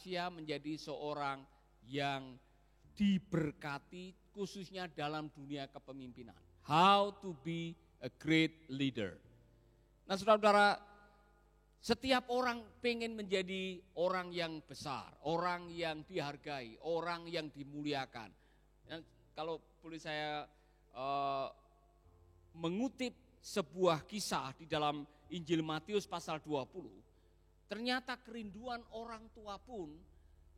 Asia menjadi seorang yang diberkati khususnya dalam dunia kepemimpinan. How to be a great leader. Nah saudara-saudara, setiap orang pengen menjadi orang yang besar, orang yang dihargai, orang yang dimuliakan. Dan kalau boleh saya mengutip sebuah kisah di dalam Injil Matius pasal 20, ternyata kerinduan orang tua pun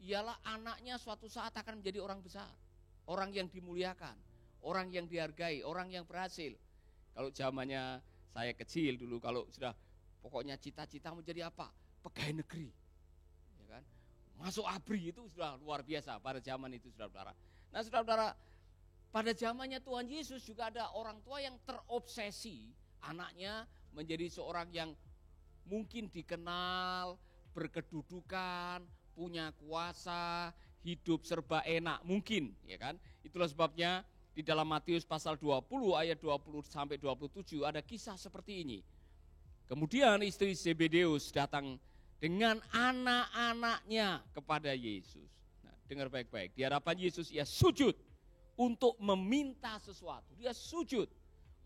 ialah anaknya suatu saat akan menjadi orang besar, orang yang dimuliakan, orang yang dihargai, orang yang berhasil. Kalau zamannya saya kecil dulu, kalau sudah pokoknya cita-cita mau jadi apa? Pegawai negeri, ya kan? Masuk ABRI itu sudah luar biasa pada zaman itu, saudara-saudara. Nah, saudara-saudara, pada zamannya Tuhan Yesus juga ada orang tua yang terobsesi anaknya menjadi seorang yang mungkin dikenal, berkedudukan, punya kuasa, hidup serba enak, mungkin, ya kan? Itulah sebabnya di dalam Matius pasal 20 ayat 20 sampai 27 ada kisah seperti ini. Kemudian istri Zebedeus datang dengan anak-anaknya kepada Yesus. Nah, dengar baik-baik, di hadapan Yesus ia sujud untuk meminta sesuatu. Dia sujud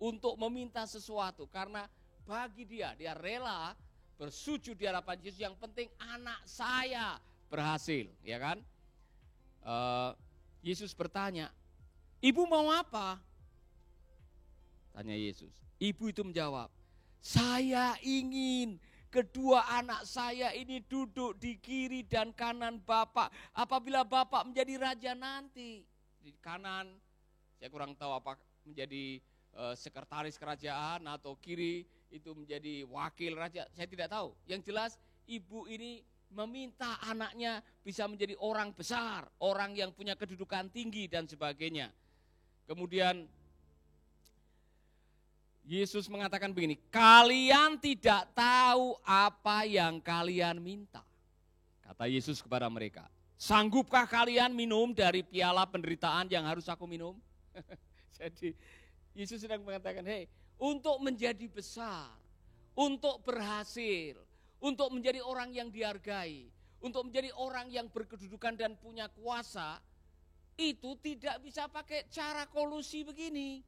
untuk meminta sesuatu karena bagi dia rela bersujud di hadapan Yesus. Yang penting anak saya berhasil, ya kan? Yesus bertanya, ibu mau apa? Tanya Yesus. Ibu itu menjawab, saya ingin kedua anak saya ini duduk di kiri dan kanan Bapak apabila Bapak menjadi raja nanti. Di kanan, saya kurang tahu apa menjadi sekretaris kerajaan atau kiri itu menjadi wakil raja, saya tidak tahu. Yang jelas ibu ini meminta anaknya bisa menjadi orang besar, orang yang punya kedudukan tinggi dan sebagainya. Kemudian Yesus mengatakan begini, kalian tidak tahu apa yang kalian minta. Kata Yesus kepada mereka, sanggupkah kalian minum dari piala penderitaan yang harus aku minum? Jadi Yesus sedang mengatakan, hei, untuk menjadi besar, untuk berhasil, untuk menjadi orang yang dihargai, untuk menjadi orang yang berkedudukan dan punya kuasa, itu tidak bisa pakai cara kolusi begini.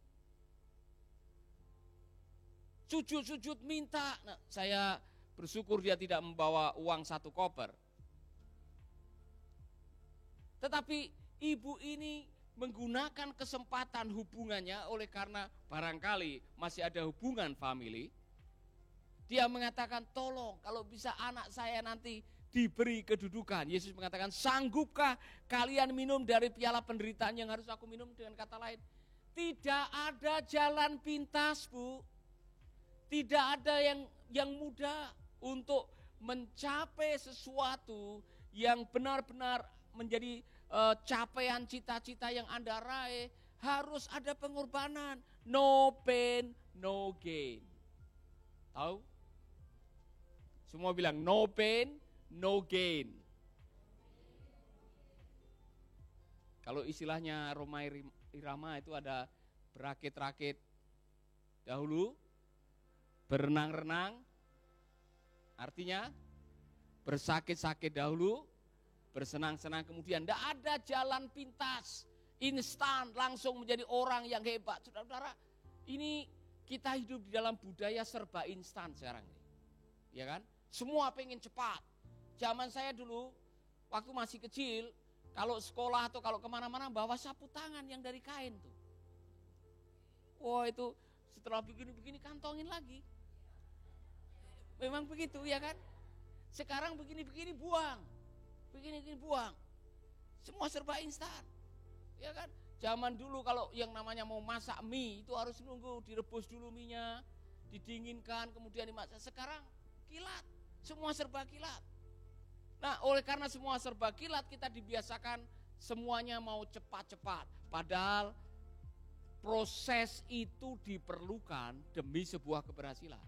Sujud-sujud minta. Nah, saya bersyukur dia tidak membawa uang 1 koper. Tetapi ibu ini menggunakan kesempatan hubungannya oleh karena barangkali masih ada hubungan family. Dia mengatakan, tolong kalau bisa anak saya nanti diberi kedudukan. Yesus mengatakan, sanggupkah kalian minum dari piala penderitaan yang harus aku minum? Dengan kata lain, tidak ada jalan pintas, Bu. Tidak ada yang mudah untuk mencapai sesuatu yang benar-benar menjadi capaian cita-cita yang Anda raih. Harus ada pengorbanan. No pain, no gain. Tahu? Semua bilang no pain, no gain. Kalau istilahnya Roma Irama itu ada berakit-rakit dahulu, berenang-renang, artinya bersakit-sakit dahulu, bersenang-senang kemudian. Tidak ada jalan pintas, instan, langsung menjadi orang yang hebat. Saudara-saudara, ini kita hidup di dalam budaya serba instan sekarang ini. Ya kan? Semua pengen cepat. Zaman saya dulu, waktu masih kecil, kalau sekolah atau kalau kemana-mana bawa sapu tangan yang dari kain tuh. Wah itu setelah begini-begini kantongin lagi. Memang begitu ya kan? Sekarang begini-begini buang. Begini-begini buang. Semua serba instan. Ya kan? Zaman dulu kalau yang namanya mau masak mie itu harus nunggu direbus dulu mie-nya, didinginkan kemudian dimasak. Sekarang kilat, semua serba kilat. Nah, oleh karena semua serba kilat kita dibiasakan semuanya mau cepat-cepat. Padahal proses itu diperlukan demi sebuah keberhasilan.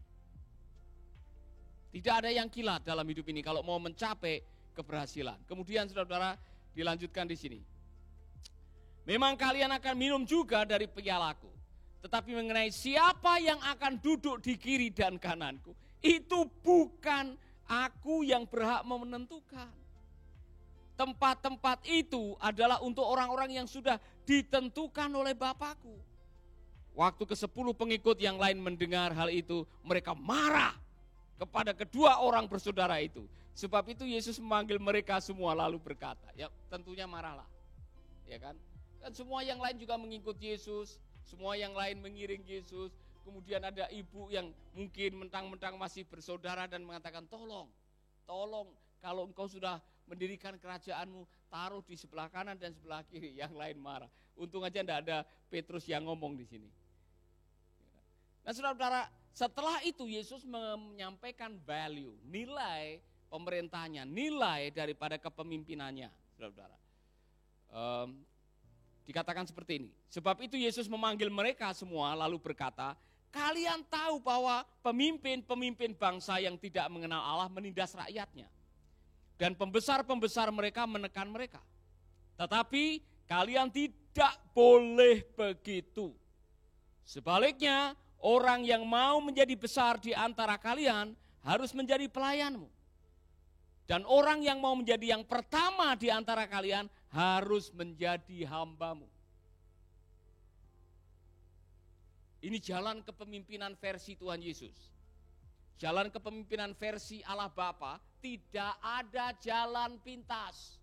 Tidak ada yang kilat dalam hidup ini kalau mau mencapai keberhasilan. Kemudian saudara-saudara dilanjutkan di sini. Memang kalian akan minum juga dari pialaku. Tetapi mengenai siapa yang akan duduk di kiri dan kananku, itu bukan aku yang berhak menentukan. tempat-tempat itu adalah untuk orang-orang yang sudah ditentukan oleh Bapakku. Waktu ke-10 pengikut yang lain mendengar hal itu, mereka marah kepada kedua orang bersaudara itu. Sebab itu Yesus memanggil mereka semua lalu berkata, ya tentunya marahlah. Ya kan? Dan semua yang lain juga mengikut Yesus, semua yang lain mengiring Yesus. Kemudian ada ibu yang mungkin mentang-mentang masih bersaudara dan mengatakan, tolong, kalau engkau sudah mendirikan kerajaanmu, taruh di sebelah kanan dan sebelah kiri. Yang lain marah. Untung aja tidak ada Petrus yang ngomong di sini. Nah saudara-saudara, setelah itu Yesus menyampaikan value, nilai pemerintahnya, nilai daripada kepemimpinannya. Saudara-saudara, dikatakan seperti ini. Sebab itu Yesus memanggil mereka semua lalu berkata, kalian tahu bahwa pemimpin-pemimpin bangsa yang tidak mengenal Allah menindas rakyatnya. Dan pembesar-pembesar mereka menekan mereka. Tetapi kalian tidak boleh begitu. Sebaliknya, orang yang mau menjadi besar di antara kalian harus menjadi pelayanmu. Dan orang yang mau menjadi yang pertama di antara kalian harus menjadi hambamu. Ini jalan kepemimpinan versi Tuhan Yesus. Jalan kepemimpinan versi Allah Bapa, tidak ada jalan pintas.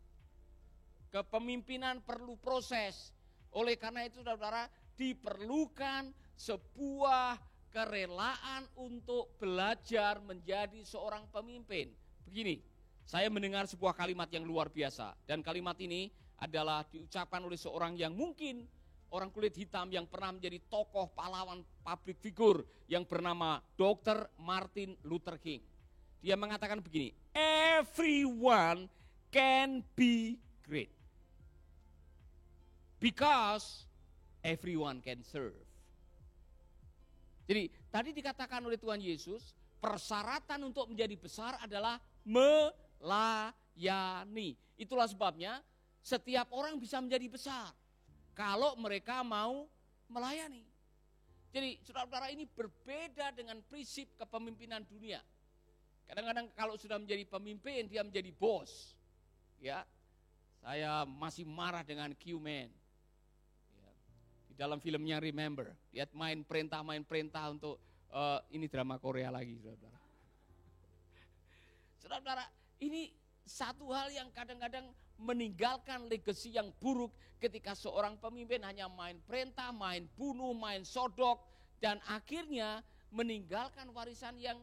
Kepemimpinan perlu proses. Oleh karena itu saudara, diperlukan sebuah kerelaan untuk belajar menjadi seorang pemimpin. Begini, saya mendengar sebuah kalimat yang luar biasa. Dan kalimat ini adalah diucapkan oleh seorang yang mungkin orang kulit hitam yang pernah menjadi tokoh pahlawan public figure yang bernama Dr. Martin Luther King. Dia mengatakan begini, everyone can be great because everyone can serve. Jadi tadi dikatakan oleh Tuhan Yesus, persyaratan untuk menjadi besar adalah melayani. Itulah sebabnya setiap orang bisa menjadi besar kalau mereka mau melayani. Jadi saudara-saudara, ini berbeda dengan prinsip kepemimpinan dunia. Kadang-kadang kalau sudah menjadi pemimpin, dia menjadi bos. Ya, saya masih marah dengan Q-Man. Ya, di dalam filmnya Remember, dia main perintah untuk ini drama Korea lagi, saudara-saudara. Saudara-saudara, ini satu hal yang kadang-kadang meninggalkan legacy yang buruk ketika seorang pemimpin hanya main perintah, main bunuh, main sodok, dan akhirnya meninggalkan warisan yang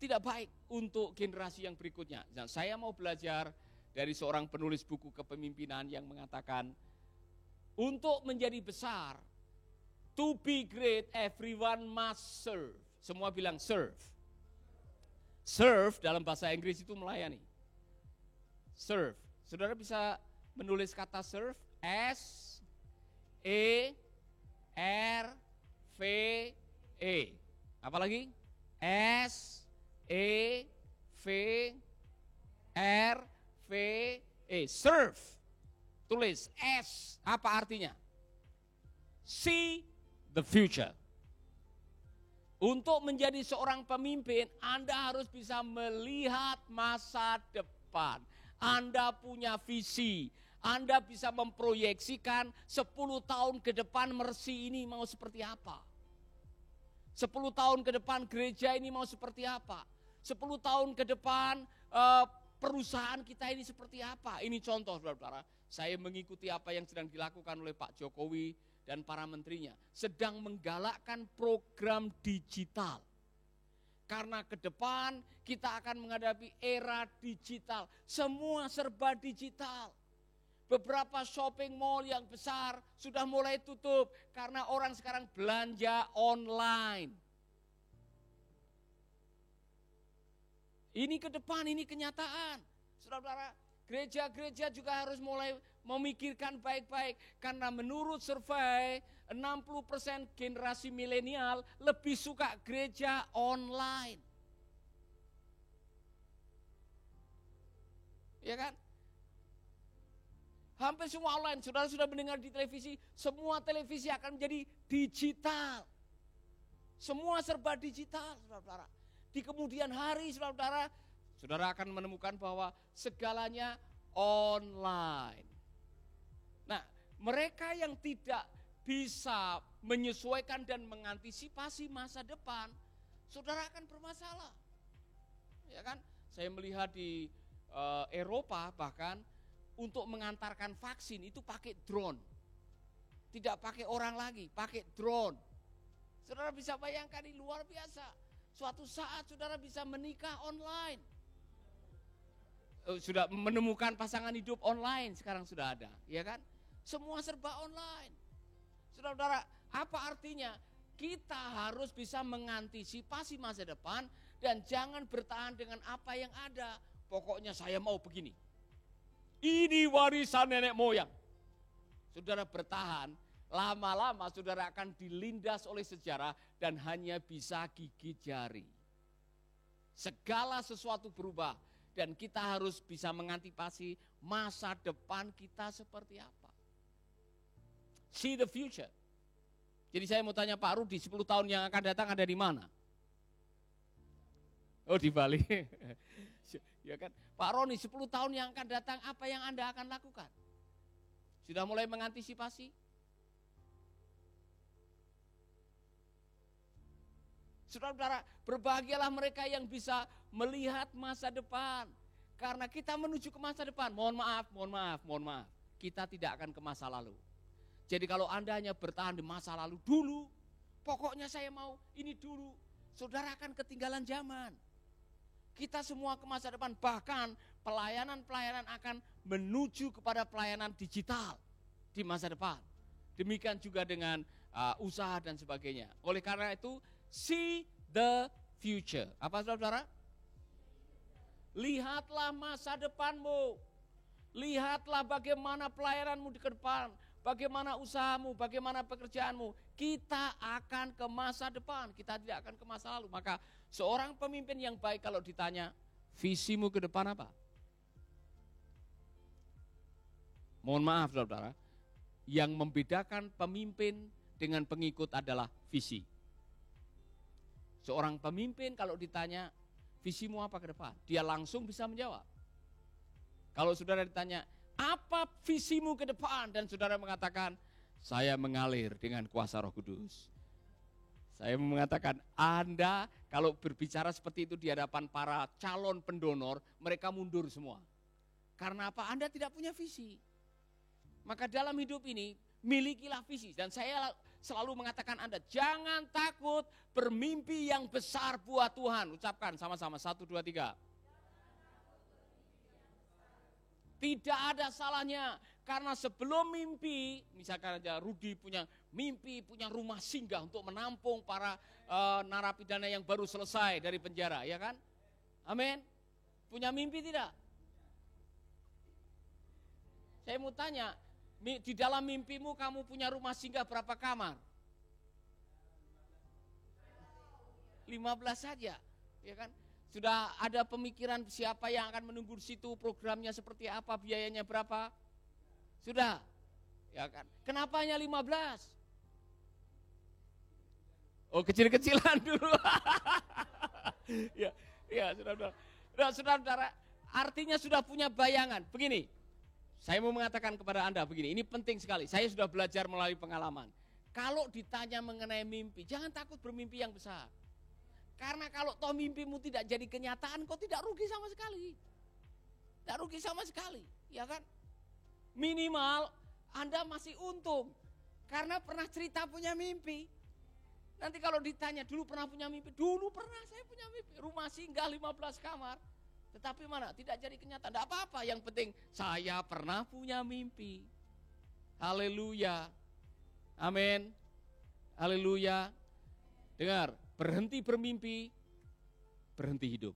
tidak baik untuk generasi yang berikutnya. Dan saya mau belajar dari seorang penulis buku kepemimpinan yang mengatakan, untuk menjadi besar, to be great, everyone must serve. Semua bilang serve. Serve dalam bahasa Inggris itu melayani. Serve. Saudara bisa menulis kata serve, S-E-R-V-E. Apa lagi? S-E-V-R-V-E. Serve. Tulis S. Apa artinya? See the future. Untuk menjadi seorang pemimpin, Anda harus bisa melihat masa depan. Anda punya visi, Anda bisa memproyeksikan 10 tahun ke depan Mercy ini mau seperti apa. 10 tahun ke depan gereja ini mau seperti apa. 10 tahun ke depan perusahaan kita ini seperti apa. Ini contoh saudara-saudara, saya mengikuti apa yang sedang dilakukan oleh Pak Jokowi dan para menterinya. Sedang menggalakkan program digital. Karena ke depan kita akan menghadapi era digital. Semua serba digital. Beberapa shopping mall yang besar sudah mulai tutup karena orang sekarang belanja online. Ini ke depan, ini kenyataan. Saudara-saudara, gereja-gereja juga harus mulai memikirkan baik-baik. Karena menurut survei, 60% generasi milenial lebih suka gereja online. Ya kan? Hampir semua online. Saudara sudah mendengar di televisi, semua televisi akan menjadi digital. Semua serba digital, saudara-saudara. Di kemudian hari, saudara-saudara, saudara akan menemukan bahwa segalanya online. Nah, mereka yang tidak bisa menyesuaikan dan mengantisipasi masa depan, saudara akan bermasalah. Ya kan? Saya melihat di Eropa bahkan untuk mengantarkan vaksin itu pakai drone. Tidak pakai orang lagi, pakai drone. Saudara bisa bayangkan ini luar biasa. Suatu saat saudara bisa menikah online. Sudah menemukan pasangan hidup online sekarang sudah ada, ya kan? Semua serba online. Saudara-saudara, apa artinya? Kita harus bisa mengantisipasi masa depan dan jangan bertahan dengan apa yang ada. Pokoknya saya mau begini. Ini warisan nenek moyang. Saudara bertahan, lama-lama saudara akan dilindas oleh sejarah dan hanya bisa gigit jari. Segala sesuatu berubah dan kita harus bisa mengantisipasi masa depan kita seperti apa. See the future. Jadi saya mau tanya Pak Rudi, 10 tahun yang akan datang ada di mana? Oh, di Bali. Ya kan? Pak Roni, 10 tahun yang akan datang apa yang Anda akan lakukan? Sudah mulai mengantisipasi? Saudara-saudara, berbahagialah mereka yang bisa melihat masa depan. Karena kita menuju ke masa depan. Mohon maaf. Kita tidak akan ke masa lalu. Jadi kalau Anda hanya bertahan di masa lalu dulu, pokoknya saya mau ini dulu, saudara akan ketinggalan zaman. Kita semua ke masa depan, bahkan pelayanan-pelayanan akan menuju kepada pelayanan digital di masa depan. Demikian juga dengan usaha dan sebagainya. Oleh karena itu, see the future. Apa saudara? Lihatlah masa depanmu. Lihatlah bagaimana pelayananmu di depan. Bagaimana usahamu, bagaimana pekerjaanmu. Kita akan ke masa depan, kita tidak akan ke masa lalu. Maka seorang pemimpin yang baik kalau ditanya, visimu ke depan apa? Mohon maaf saudara, yang membedakan pemimpin dengan pengikut adalah visi. Seorang pemimpin kalau ditanya, visimu apa ke depan? Dia langsung bisa menjawab. Kalau saudara ditanya, apa visimu ke depan? Dan saudara mengatakan, saya mengalir dengan kuasa Roh Kudus. Saya mengatakan, Anda kalau berbicara seperti itu di hadapan para calon pendonor, mereka mundur semua. Karena apa? Anda tidak punya visi. Maka dalam hidup ini, milikilah visi. Dan saya selalu mengatakan Anda, jangan takut bermimpi yang besar buat Tuhan. Ucapkan sama-sama, 1, 2, 3. Tidak ada salahnya, karena sebelum mimpi, misalkan aja Rudi punya mimpi, punya rumah singgah untuk menampung para narapidana yang baru selesai dari penjara, ya kan? Amin. Punya mimpi tidak? Saya mau tanya, di dalam mimpimu kamu punya rumah singgah berapa kamar? 15 saja, ya kan? Sudah ada pemikiran siapa yang akan menunggu di situ, programnya seperti apa, biayanya berapa? Sudah, ya kan? Kenapa hanya 15? Oh, kecil-kecilan dulu. ya, saudara-saudara, artinya sudah punya bayangan. Begini, saya mau mengatakan kepada Anda begini, ini penting sekali. Saya sudah belajar melalui pengalaman. Kalau ditanya mengenai mimpi, jangan takut bermimpi yang besar. Karena kalau toh mimpimu tidak jadi kenyataan, kau tidak rugi sama sekali. Tidak rugi sama sekali, ya kan? Minimal Anda masih untung. Karena pernah cerita punya mimpi. Nanti kalau ditanya, dulu pernah punya mimpi? Dulu pernah saya punya mimpi. Rumah singgah 15 kamar. Tetapi mana? Tidak jadi kenyataan. Tidak apa-apa, yang penting saya pernah punya mimpi. Haleluya. Amin. Haleluya. Dengar. Berhenti bermimpi, berhenti hidup.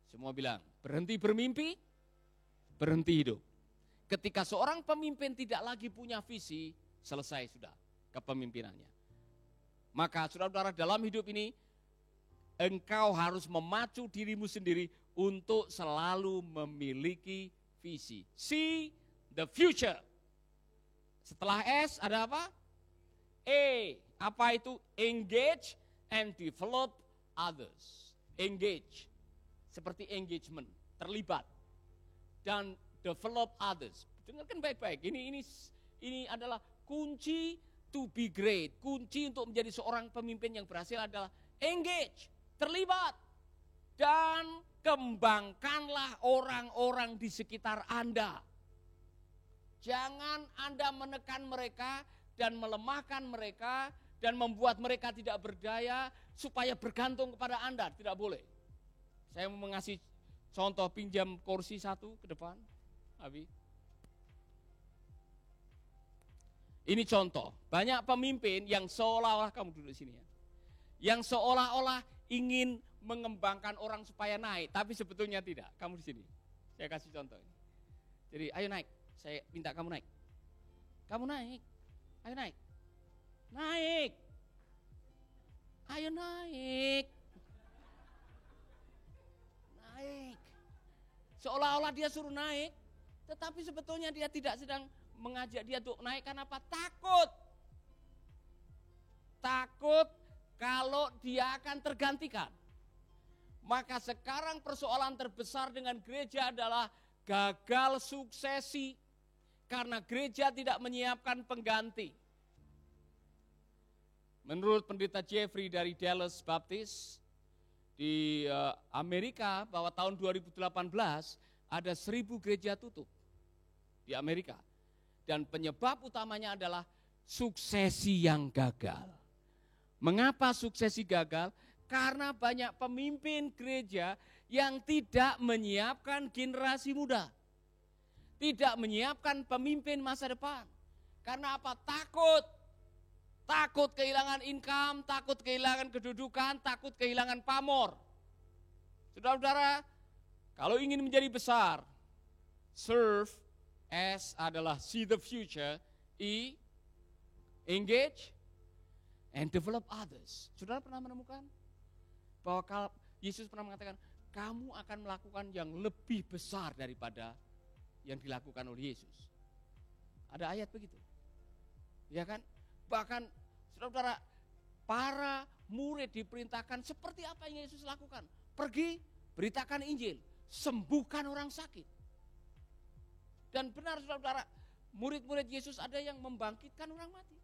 Semua bilang, berhenti bermimpi, berhenti hidup. Ketika seorang pemimpin tidak lagi punya visi, selesai sudah kepemimpinannya. Maka saudara-saudara, dalam hidup ini, engkau harus memacu dirimu sendiri untuk selalu memiliki visi. See the future. Setelah S ada apa? E. Apa itu? Engage and develop others. Engage, seperti engagement, terlibat. dan develop others. Dengarkan baik-baik. Ini adalah kunci to be great. Kunci untuk menjadi seorang pemimpin yang berhasil adalah engage, terlibat, dan kembangkanlah orang-orang di sekitar Anda. Jangan Anda menekan mereka dan melemahkan mereka dan membuat mereka tidak berdaya supaya bergantung kepada Anda. Tidak boleh. Saya mau mengasih contoh, pinjam kursi satu ke depan, Abi. Ini contoh, banyak pemimpin yang seolah-olah, kamu duduk di sini ya, yang seolah-olah ingin mengembangkan orang supaya naik, tapi sebetulnya tidak. Kamu di sini, saya kasih contoh ini. Jadi, ayo naik, saya minta kamu naik. Kamu naik, ayo naik. Naik. Ayo naik. Naik. Seolah-olah dia suruh naik, tetapi sebetulnya dia tidak sedang mengajak dia untuk naik. Karena apa? Takut. Takut kalau dia akan tergantikan. Maka sekarang persoalan terbesar dengan gereja adalah gagal suksesi. Karena gereja tidak menyiapkan pengganti. Menurut pendeta Jeffrey dari Dallas Baptist di Amerika, bahwa tahun 2018 ada 1.000 gereja tutup di Amerika. Dan penyebab utamanya adalah suksesi yang gagal. Mengapa suksesi gagal? Karena banyak pemimpin gereja yang tidak menyiapkan generasi muda. Tidak menyiapkan pemimpin masa depan. Karena apa? Takut. Takut kehilangan income, takut kehilangan kedudukan, takut kehilangan pamor. Saudara-saudara, kalau ingin menjadi besar, serve, S adalah see the future, E, engage, and develop others. Saudara pernah menemukan bahwa Yesus pernah mengatakan, kamu akan melakukan yang lebih besar daripada yang dilakukan oleh Yesus. Ada ayat begitu. Ya kan? Bahkan saudara-saudara, para murid diperintahkan seperti apa yang Yesus lakukan. Pergi, beritakan Injil, sembuhkan orang sakit. Dan benar saudara-saudara, murid-murid Yesus ada yang membangkitkan orang mati.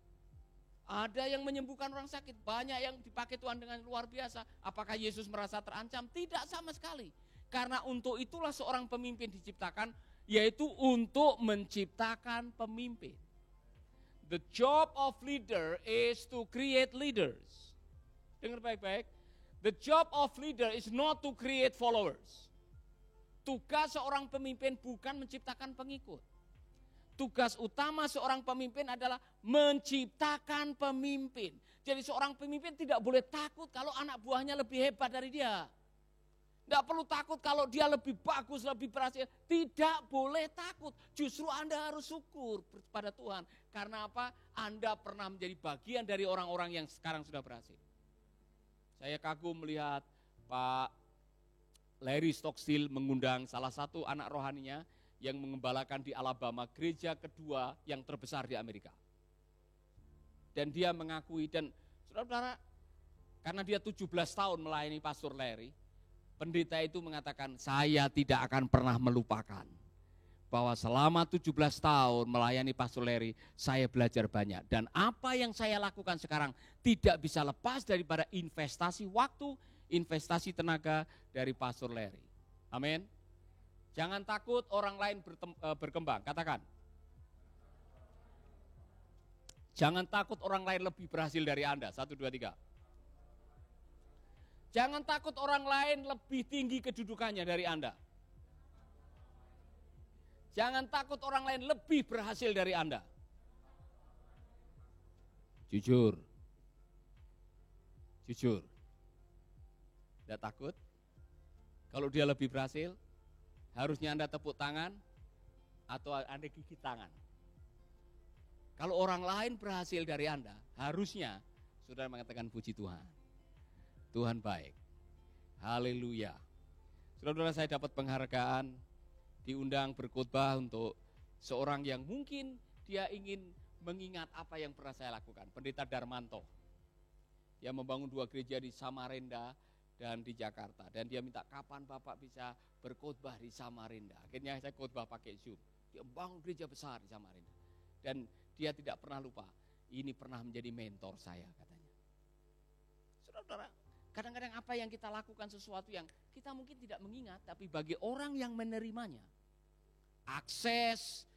Ada yang menyembuhkan orang sakit. Banyak yang dipakai Tuhan dengan luar biasa. Apakah Yesus merasa terancam? Tidak sama sekali. Karena untuk itulah seorang pemimpin diciptakan, yaitu untuk menciptakan pemimpin. The job of leader is to create leaders. Dengar baik-baik. The job of leader is not to create followers. Tugas seorang pemimpin bukan menciptakan pengikut. Tugas utama seorang pemimpin adalah menciptakan pemimpin. Jadi seorang pemimpin tidak boleh takut kalau anak buahnya lebih hebat dari dia. Tidak perlu takut kalau dia lebih bagus, lebih berhasil. Tidak boleh takut. Justru Anda harus syukur kepada Tuhan. Karena apa? Anda pernah menjadi bagian dari orang-orang yang sekarang sudah berhasil. Saya kagum melihat Pak Larry Stockstill mengundang salah satu anak rohaninya yang mengembalakan di Alabama, gereja kedua yang terbesar di Amerika. Dan dia mengakui, dan saudara-saudara, karena dia 17 tahun melayani Pastor Larry, pendeta itu mengatakan, saya tidak akan pernah melupakan bahwa selama 17 tahun melayani Pastor Larry, saya belajar banyak. Dan apa yang saya lakukan sekarang tidak bisa lepas daripada investasi waktu, investasi tenaga dari Pastor Larry. Amin. Jangan takut orang lain berkembang, katakan. Jangan takut orang lain lebih berhasil dari Anda, 1, 2, 3. Jangan takut orang lain lebih tinggi kedudukannya dari Anda. Jangan takut orang lain lebih berhasil dari Anda. Jujur. Jujur. Tidak takut. Kalau dia lebih berhasil, harusnya Anda tepuk tangan atau Anda gigit tangan. Kalau orang lain berhasil dari Anda, harusnya saudara mengatakan puji Tuhan. Tuhan baik. Haleluya. Saudara-saudara, saya dapat penghargaan, diundang berkhotbah untuk seorang yang mungkin dia ingin mengingat apa yang pernah saya lakukan. Pendeta Darmanto. Dia membangun 2 gereja di Samarinda dan di Jakarta. Dan dia minta kapan Bapak bisa berkhotbah di Samarinda. Akhirnya saya khotbah pakai Zoom. Dia bangun gereja besar di Samarinda. Dan dia tidak pernah lupa, ini pernah menjadi mentor saya katanya. Saudara-saudara, kadang-kadang apa yang kita lakukan sesuatu yang kita mungkin tidak mengingat, tapi bagi orang yang menerimanya, akses,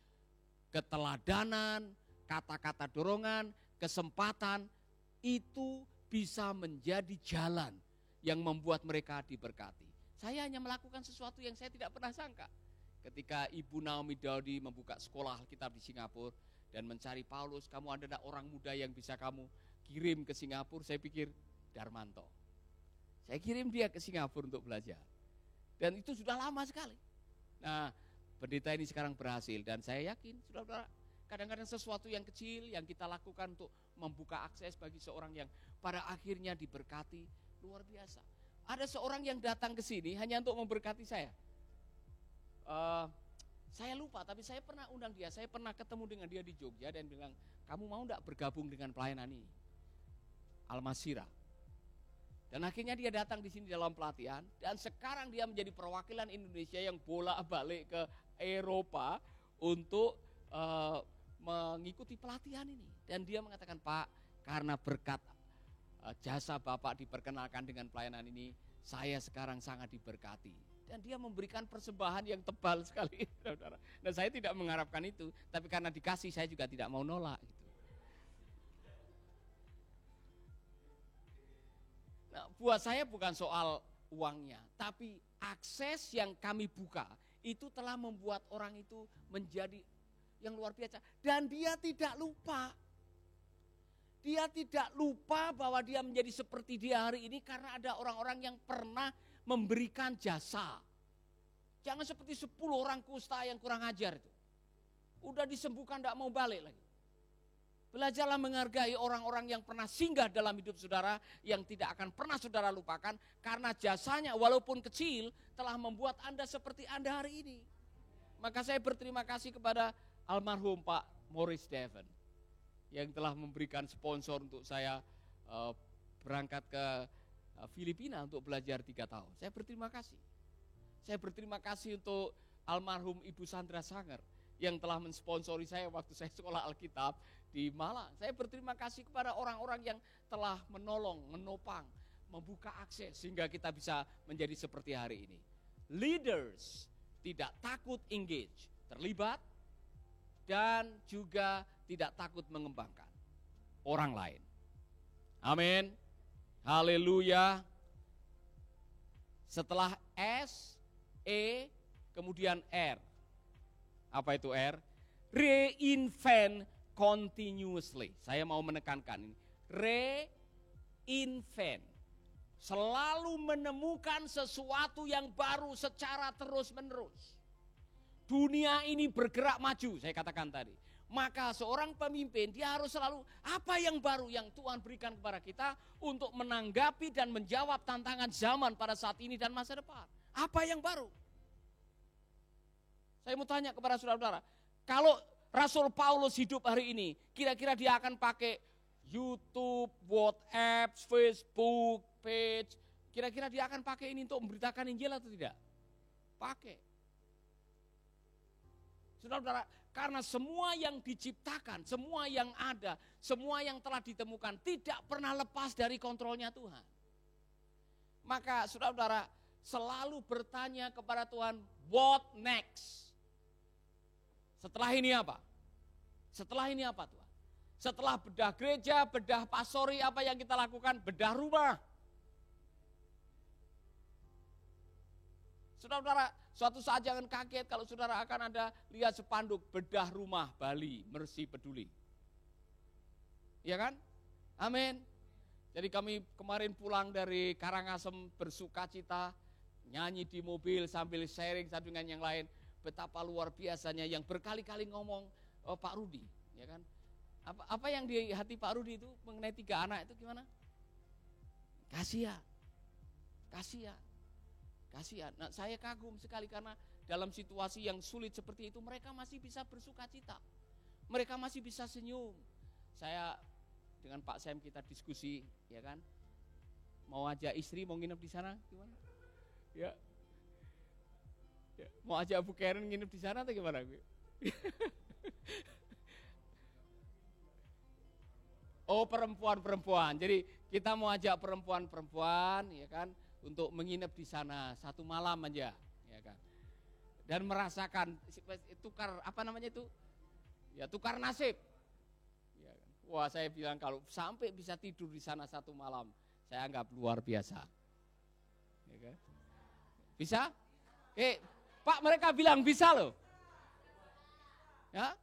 keteladanan, kata-kata dorongan, kesempatan, itu bisa menjadi jalan yang membuat mereka diberkati. Saya hanya melakukan sesuatu yang saya tidak pernah sangka. Ketika Ibu Naomi Daudi membuka sekolah Alkitab di Singapura dan mencari Paulus, kamu ada orang muda yang bisa kamu kirim ke Singapura, saya pikir Darmanto. Saya kirim dia ke Singapura untuk belajar. Dan itu sudah lama sekali. Nah, pendeta ini sekarang berhasil dan saya yakin, saudara-saudara, kadang-kadang sesuatu yang kecil yang kita lakukan untuk membuka akses bagi seorang yang pada akhirnya diberkati, luar biasa. Ada seorang yang datang ke sini hanya untuk memberkati saya. Saya lupa, tapi saya pernah undang dia. Saya pernah ketemu dengan dia di Jogja dan bilang, kamu mau enggak bergabung dengan pelayanan ini? Al-Masirah. Dan akhirnya dia datang di sini dalam pelatihan. Dan sekarang dia menjadi perwakilan Indonesia yang bolak-balik ke Eropa untuk mengikuti pelatihan ini. Dan dia mengatakan, Pak, karena berkat jasa Bapak diperkenalkan dengan pelayanan ini, saya sekarang sangat diberkati. Dan dia memberikan persembahan yang tebal sekali, saudara. Dan saya tidak mengharapkan itu, tapi karena dikasih saya juga tidak mau nolak. Gitu. Nah, buat saya bukan soal uangnya, tapi akses yang kami buka itu telah membuat orang itu menjadi yang luar biasa. Dan dia tidak lupa. Dia tidak lupa bahwa dia menjadi seperti dia hari ini karena ada orang-orang yang pernah memberikan jasa. Jangan seperti 10 orang kusta yang kurang ajar itu. Udah disembuhkan tidak mau balik lagi. Belajarlah menghargai orang-orang yang pernah singgah dalam hidup saudara yang tidak akan pernah saudara lupakan karena jasanya walaupun kecil telah membuat Anda seperti Anda hari ini. Maka saya berterima kasih kepada almarhum Pak Morris Devon yang telah memberikan sponsor untuk saya berangkat ke Filipina untuk belajar 3 tahun. Saya berterima kasih. Saya berterima kasih untuk almarhum Ibu Sandra Sanger yang telah mensponsori saya waktu saya sekolah Alkitab di Malang. Saya berterima kasih kepada orang-orang yang telah menolong, menopang, membuka akses sehingga kita bisa menjadi seperti hari ini. Leaders tidak takut engage, terlibat, dan juga tidak takut mengembangkan orang lain. Amin. Haleluya. Setelah S, E, kemudian R. Apa itu R? Reinvent continuously. Saya mau menekankan ini. Reinvent. Selalu menemukan sesuatu yang baru secara terus-menerus. Dunia ini bergerak maju, saya katakan tadi. Maka seorang pemimpin dia harus selalu apa yang baru yang Tuhan berikan kepada kita untuk menanggapi dan menjawab tantangan zaman pada saat ini dan masa depan. Apa yang baru? Saya mau tanya kepada saudara-saudara, kalau Rasul Paulus hidup hari ini, kira-kira dia akan pakai YouTube, WhatsApp, Facebook, page, kira-kira dia akan pakai ini untuk memberitakan Injil atau tidak? Pakai. Saudara-saudara, karena semua yang diciptakan, semua yang ada, semua yang telah ditemukan tidak pernah lepas dari kontrolnya Tuhan. Maka saudara-saudara selalu bertanya kepada Tuhan, what next? Setelah ini apa? Setelah ini apa Tuhan? Setelah bedah gereja, bedah pastori, apa yang kita lakukan? Bedah rumah. Saudara-saudara, suatu saat jangan kaget kalau saudara akan ada lihat spanduk bedah rumah Bali, Mercy Peduli. Iya kan? Amin. Jadi kami kemarin pulang dari Karangasem bersuka cita, nyanyi di mobil sambil sharing satu dengan yang lain. Betapa luar biasanya yang berkali-kali ngomong Pak Rudi. Ya kan? Apa yang di hati Pak Rudi itu mengenai 3 anak itu gimana? Kasihan. Kasihan. Kasihan. Nah, saya kagum sekali karena dalam situasi yang sulit seperti itu mereka masih bisa bersuka cita. Mereka masih bisa senyum. Saya dengan Pak Sam kita diskusi, ya kan? Mau ajak istri, mau nginep di sana, gimana? Ya. Mau ajak Bu Karen nginep di sana atau gimana? Oh, perempuan-perempuan. Jadi kita mau ajak perempuan-perempuan, ya kan, untuk menginap di sana 1 malam aja, ya kan. Dan merasakan tukar apa namanya itu? Ya, tukar nasib. Ya kan? Wah, saya bilang kalau sampai bisa tidur di sana 1 malam, saya anggap luar biasa. Ya kan? Bisa? Pak, mereka bilang bisa loh. Ya?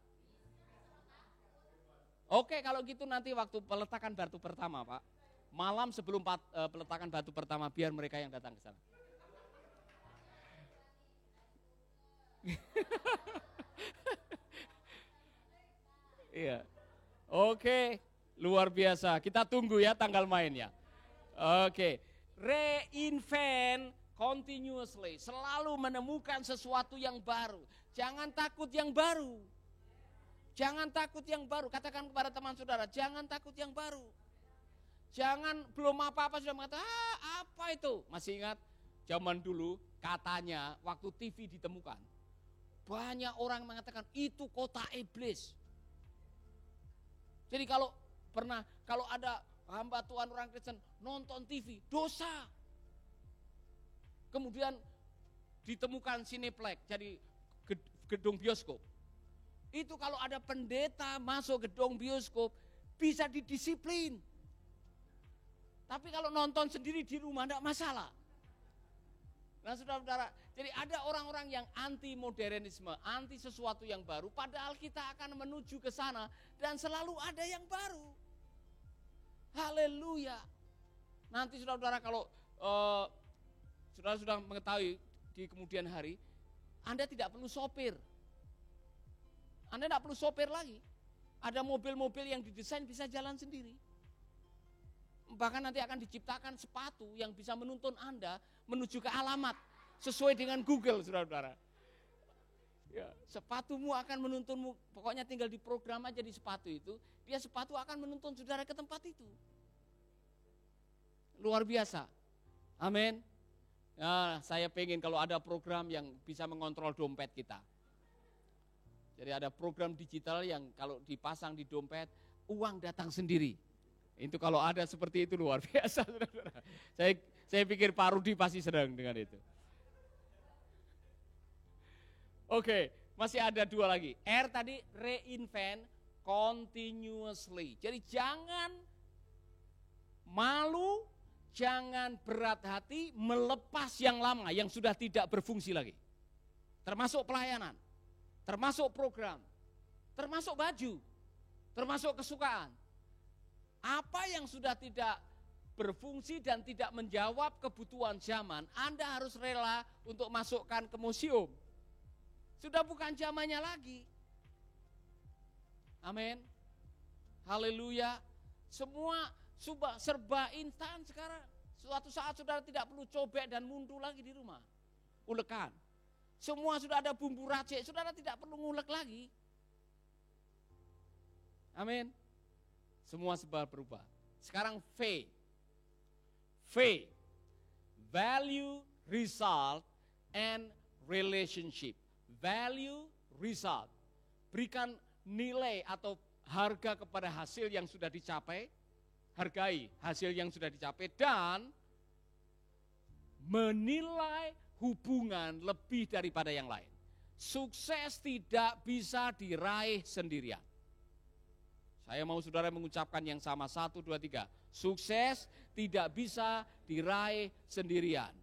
Oke, kalau gitu nanti waktu peletakan batu pertama, Pak. Malam sebelum peletakan batu pertama, biar mereka yang datang ke sana. Iya. Oke, luar biasa. Kita tunggu ya tanggal mainnya. Oke. Reinvent continuously. Selalu menemukan sesuatu yang baru. Jangan takut yang baru. Jangan takut yang baru. Katakan kepada teman saudara, jangan takut yang baru. Jangan belum apa-apa sudah mengatakan, apa itu? Masih ingat zaman dulu katanya waktu TV ditemukan. Banyak orang mengatakan itu kota iblis. Jadi kalau ada hamba Tuhan orang Kristen nonton TV, dosa. Kemudian ditemukan Cineplex, jadi gedung bioskop. Itu kalau ada pendeta masuk gedung bioskop, bisa didisiplin. Tapi kalau nonton sendiri di rumah tidak masalah. Nah saudara-saudara, jadi ada orang-orang yang anti modernisme, anti sesuatu yang baru, padahal kita akan menuju ke sana dan selalu ada yang baru. Haleluya. Nanti saudara-saudara kalau saudara sudah mengetahui di kemudian hari, Anda tidak perlu sopir. Anda tidak perlu sopir lagi. Ada mobil-mobil yang didesain bisa jalan sendiri. Bahkan nanti akan diciptakan sepatu yang bisa menuntun Anda menuju ke alamat sesuai dengan Google, saudara-saudara. Ya, sepatumu akan menuntunmu, pokoknya tinggal diprogram aja di sepatu itu, dia sepatu akan menuntun saudara ke tempat itu. Luar biasa. Amin. Nah, saya pengen kalau ada program yang bisa mengontrol dompet kita. Jadi ada program digital yang kalau dipasang di dompet, uang datang sendiri. Itu kalau ada seperti itu luar biasa, saudara-saudara. Saya pikir Pak Rudi pasti sedang dengan itu. Oke, masih ada 2 lagi. R tadi reinvent continuously. Jadi jangan malu, jangan berat hati melepas yang lama, yang sudah tidak berfungsi lagi. Termasuk pelayanan, termasuk program, termasuk baju, termasuk kesukaan. Apa yang sudah tidak berfungsi dan tidak menjawab kebutuhan zaman, Anda harus rela untuk masukkan ke museum. Sudah bukan zamannya lagi. Amin. Haleluya. Semua serba instan sekarang. Suatu saat saudara tidak perlu cobek dan mundu lagi di rumah. Ulekan. Semua sudah ada bumbu racik, saudara tidak perlu ngulek lagi. Amin. Semua serba berubah. Sekarang V. Value, result, and relationship. Value, result. Berikan nilai atau harga kepada hasil yang sudah dicapai. Hargai hasil yang sudah dicapai dan menilai hubungan lebih daripada yang lain. Sukses tidak bisa diraih sendirian. Saya mau saudara mengucapkan yang sama, 1, 2, 3. Sukses tidak bisa diraih sendirian.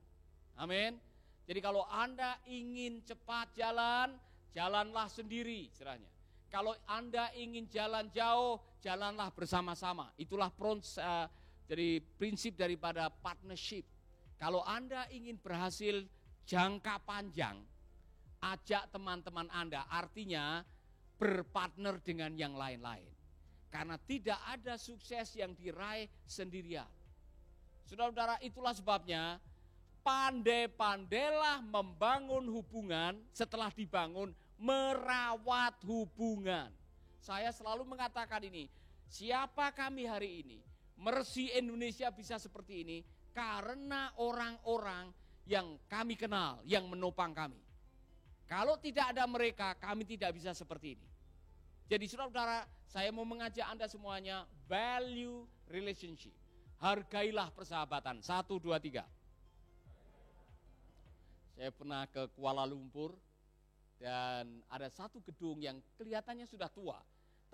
Amin. Jadi kalau Anda ingin cepat jalan, jalanlah sendiri istilahnya. Kalau Anda ingin jalan jauh, jalanlah bersama-sama. Itulah jadi prinsip daripada partnership. Kalau Anda ingin berhasil jangka panjang, ajak teman-teman Anda, artinya berpartner dengan yang lain-lain. Karena tidak ada sukses yang diraih sendirian. Saudara-saudara, itulah sebabnya pandai-pandailah membangun hubungan, setelah dibangun merawat hubungan. Saya selalu mengatakan ini, siapa kami hari ini, Mercy Indonesia bisa seperti ini karena orang-orang yang kami kenal, yang menopang kami. Kalau tidak ada mereka, kami tidak bisa seperti ini. Jadi saudara-saudara, saya mau mengajak Anda semuanya, value relationship. Hargailah persahabatan. 1, 2, 3. Saya pernah ke Kuala Lumpur dan ada satu gedung yang kelihatannya sudah tua.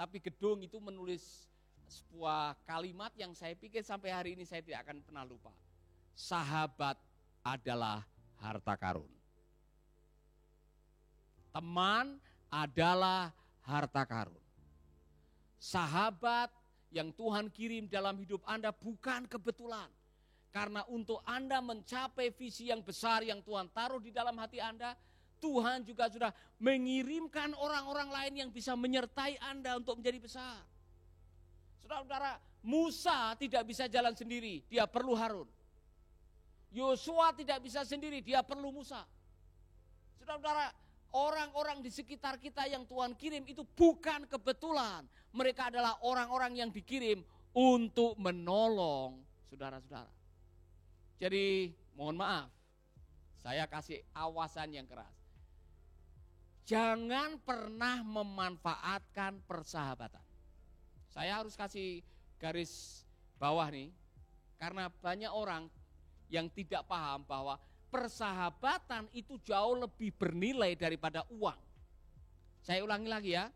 Tapi gedung itu menulis sebuah kalimat yang saya pikir sampai hari ini saya tidak akan pernah lupa. Sahabat adalah harta karun. Teman adalah harta karun. Sahabat yang Tuhan kirim dalam hidup Anda bukan kebetulan. Karena untuk Anda mencapai visi yang besar yang Tuhan taruh di dalam hati Anda, Tuhan juga sudah mengirimkan orang-orang lain yang bisa menyertai Anda untuk menjadi besar. Saudara-saudara, Musa tidak bisa jalan sendiri, dia perlu Harun. Yosua tidak bisa sendiri, dia perlu Musa. Saudara-saudara, orang-orang di sekitar kita yang Tuhan kirim itu bukan kebetulan. Mereka adalah orang-orang yang dikirim untuk menolong saudara-saudara. Jadi mohon maaf, saya kasih awasan yang keras. Jangan pernah memanfaatkan persahabatan. Saya harus kasih garis bawah nih, karena banyak orang yang tidak paham bahwa persahabatan itu jauh lebih bernilai daripada uang. Saya ulangi lagi ya,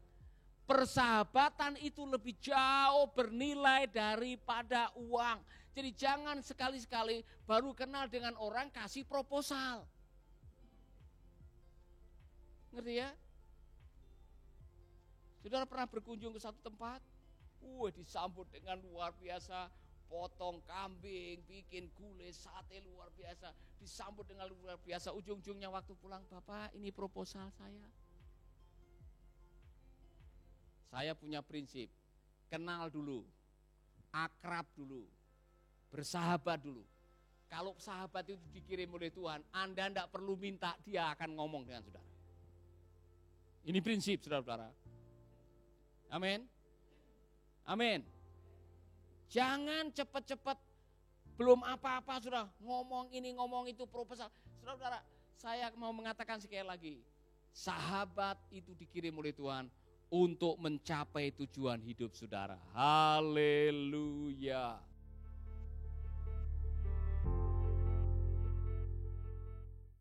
persahabatan itu lebih jauh bernilai daripada uang. Jadi jangan sekali-sekali baru kenal dengan orang kasih proposal. Ngerti ya? Saudara pernah berkunjung ke satu tempat? Disambut dengan luar biasa. Potong kambing, bikin gulai, sate luar biasa. Disambut dengan luar biasa. Ujung-ujungnya waktu pulang, Bapak ini proposal saya. Saya punya prinsip, kenal dulu, akrab dulu, bersahabat dulu. Kalau sahabat itu dikirim oleh Tuhan, Anda tidak perlu minta, dia akan ngomong dengan saudara. Ini prinsip saudara-saudara. Amin. Amin. Jangan cepat-cepat belum apa-apa sudah ngomong ini ngomong itu proposal. Saudara-saudara, saya mau mengatakan sekali lagi, sahabat itu dikirim oleh Tuhan untuk mencapai tujuan hidup saudara. Haleluya.